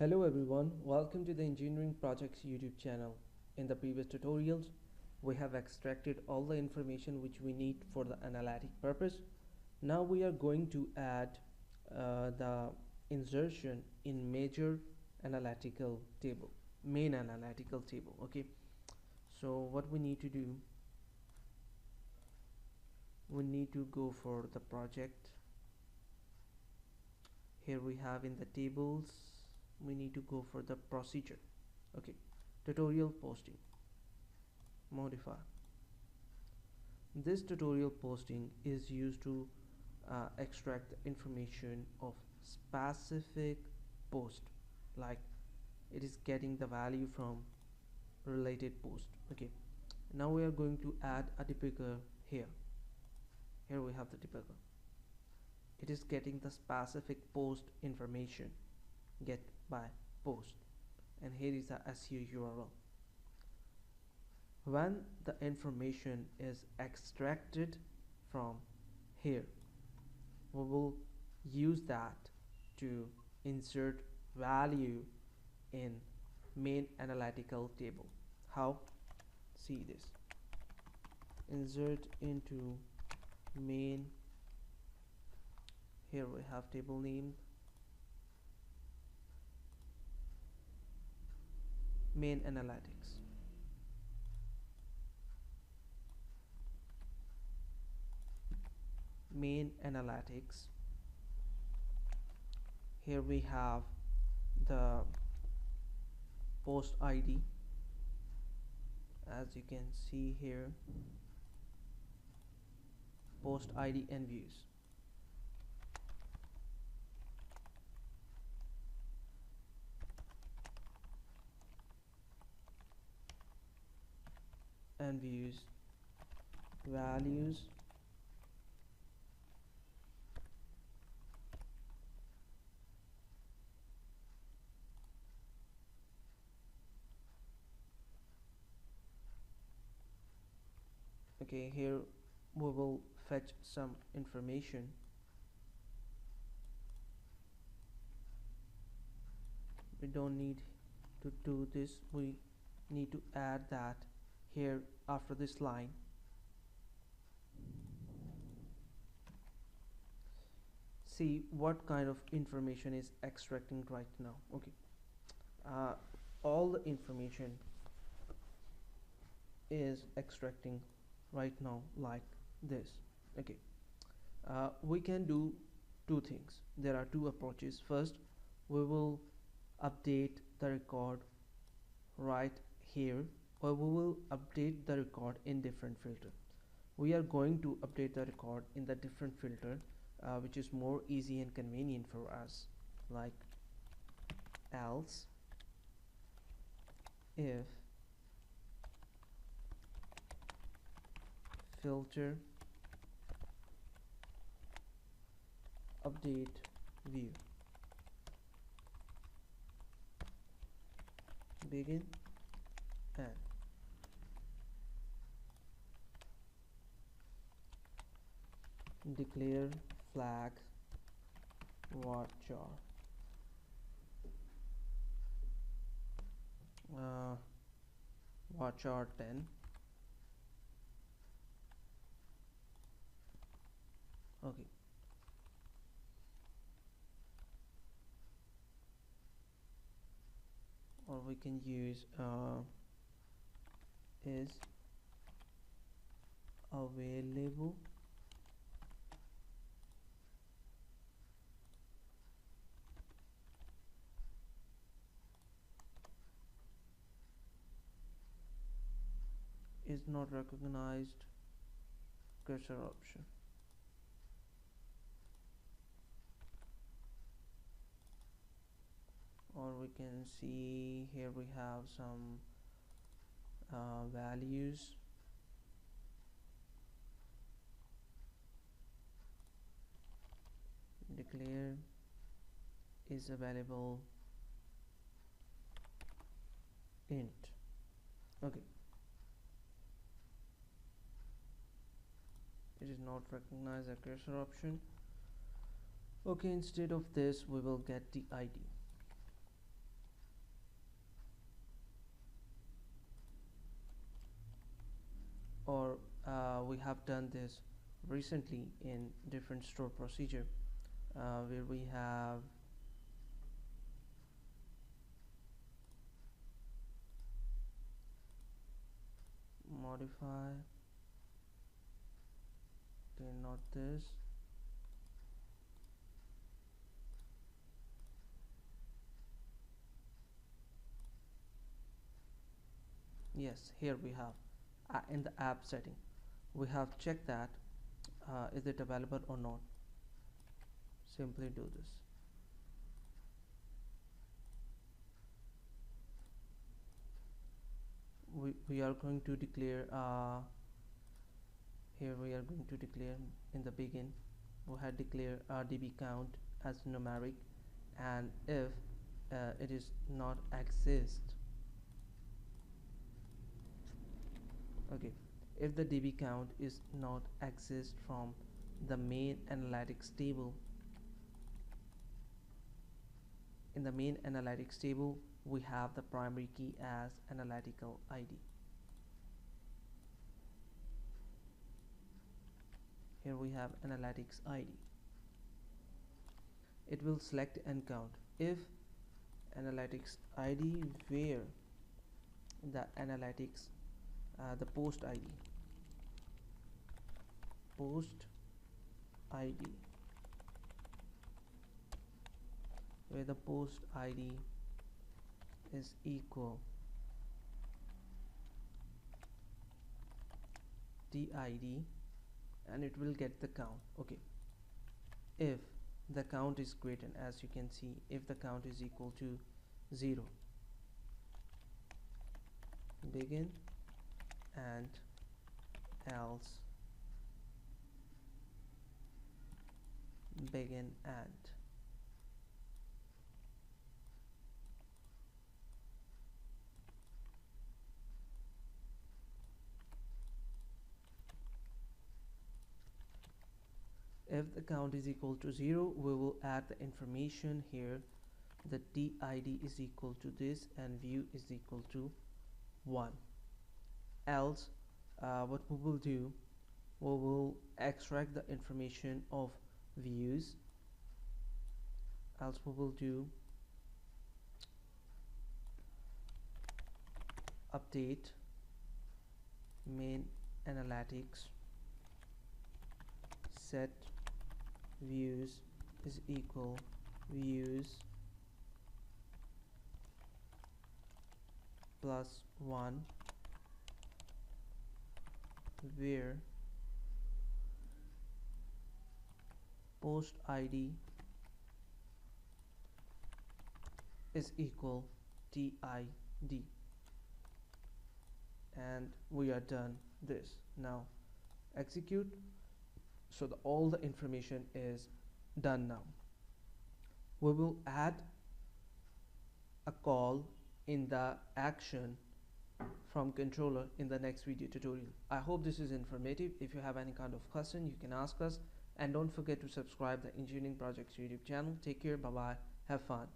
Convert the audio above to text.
Hello everyone, welcome to the Engineering Projects YouTube channel. In the previous tutorials, we have extracted all the information which we need for the analytic purpose. Now we are going to add the insertion in major analytical table, main analytical table. Okay, so what we need to do, we need to go for the project. Here we have in the tables, we need to go for the procedure. Okay, tutorial posting, modify. This tutorial posting is used to extract the information of specific post, like it is getting the value from related post. Okay, now we are going to add a debugger here. Here we have the debugger. It is getting the specific post information, get by post, and here is the SU URL. When the information is extracted from here, we will use that to insert value in main analytical table. How? See this. Insert into main. Here we have table name, main analytics. Main analytics. Here we have the post ID, as you can see here, post ID and views. And views values, okay. Here we will fetch some information. We don't need to do this, we need to add that here after this line. See what kind of information is extracting right now. Okay, all the information is extracting right now like this. Okay, we can do two things. There are two approaches. First, we will update the record right here, or we will update the record in different filter. We are going to update the record in the different filter, which is more easy and convenient for us, like else if filter update view begin and declare flag varchar varchar 10. Okay, or we can use is available is not recognized cursor option. Or we can see here we have some values. Declare is available int. Okay, it is not recognize a cursor option. Okay, instead of this we will get the ID. we have done this recently in different store procedure, where we have modify, okay, not this, yes, here we have in the app setting we have checked that is it available or not. Simply do this. We are going to declare here we are going to declare in the begin we had declared our db count as numeric, and if it is not exist, okay, if the db count is not exist from the main analytics table, in the main analytics table we have the primary key as analytical id. Here we have analytics id. It will select and count if analytics id where the analytics the post id where the post id is equal tid, and it will get the count. Okay, if the count is greater, as you can see, if the count is equal to 0, begin and else begin and. If the count is equal to 0, we will add the information here. The tid is equal to this and view is equal to 1. Else, what we will do, we will extract the information of views. Else we will do update main analytics set views is equal views plus 1, where post id is equal tid, and we are done this. Now execute. So all the information is done. Now we will add a call in the action from controller in the next video tutorial. I hope this is informative. If you have any kind of question, you can ask us, and don't forget to subscribe the Engineering Projects YouTube channel. Take care, bye bye, have fun.